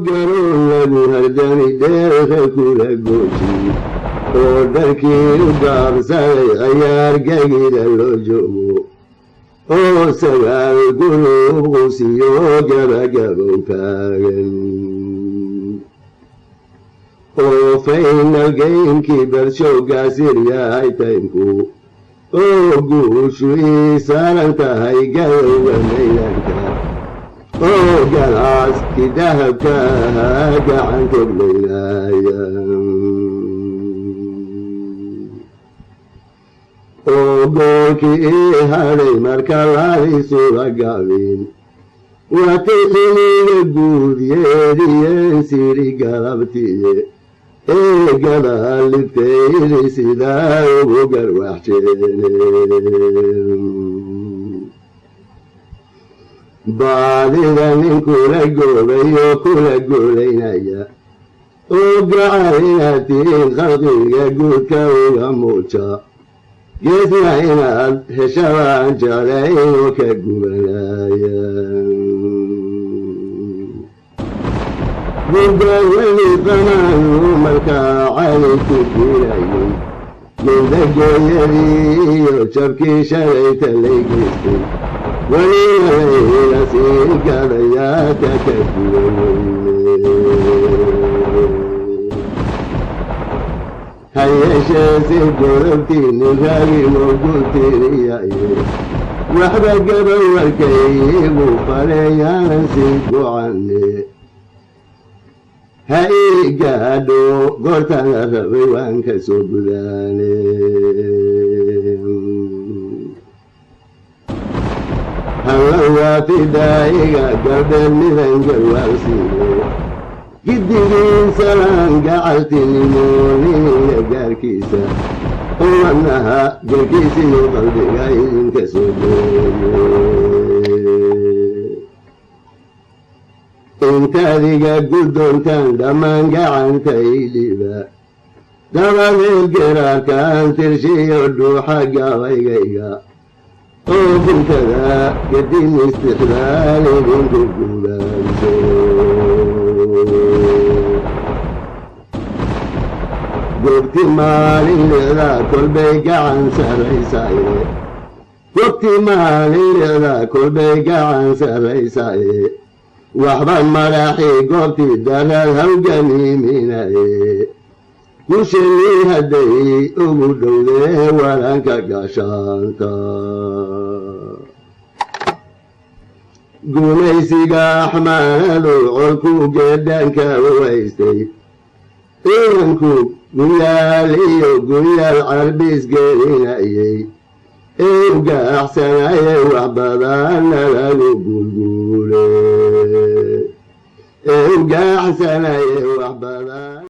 garoon lagu hardani dheerka kula gooji oo dharkii u gaabsaday cayaar gegida loo joogo oo sagaal gurub qusiyo gabagabow taagan oo faynal geynkii balshowgaasir yahay taymku oo guushu ii saaran tahay gadowga maydanka oo ganacskii dahabka ahaa gacan toglaynaya oo goolkii ii hadhay marka laysula gaabin waatay xiliga guud yeedhiyeen siri galabtiye ee gadaalibtaydi sidaa ugu garwaxjeen baadida nin kula goobay oo kula goolaynaya oo gacan inaad tihiin khalqiga guudka uga muuja geesna inaad heshabaan jeclayn oo ka gubanaya gudaweli fanaanu markaa cali ku diirayay mindagooyadii iyo jabkii shalayta lay geystay welina layla sii gadayaaka ka duwaweyne hayeeshee si gorobtii ninkaagii moogu tiiriyaye waxba gabawarkaygu faleeyaanan sii gocane ha ii gaadho goortaan la rabay waan ka soo gudaane hallawaafidaaiga gabdheed midan garwaarsiiye giddigiin salaan gacaltinimooniya gaarkiisa umanaha garkiisiyo qalbiga idinka soo gooye intaadiga guddoontaan dhammaan gacantaydhiba dabadeed geraarkaan tirshiyo dhuuxa gabaygayga oo guntada gadin istixdaal idinku gubaanso goobti maalinleeda kolbay gacan sarraysaaye goobti maalinleeda kolbay gacan sarraysaaye waxba madaxii goobtii daraad hawgamiiminaye gushanii hadday ugu dhowdee waranka gashaanta gumaysiga axmaanadu colku geedhanka u haystay ciidanku guryaal iyo guryaal carbiis gelinayay ee u gaaxsanayay wax badanna lagu gulguule ee u gaaxsanayay wax badan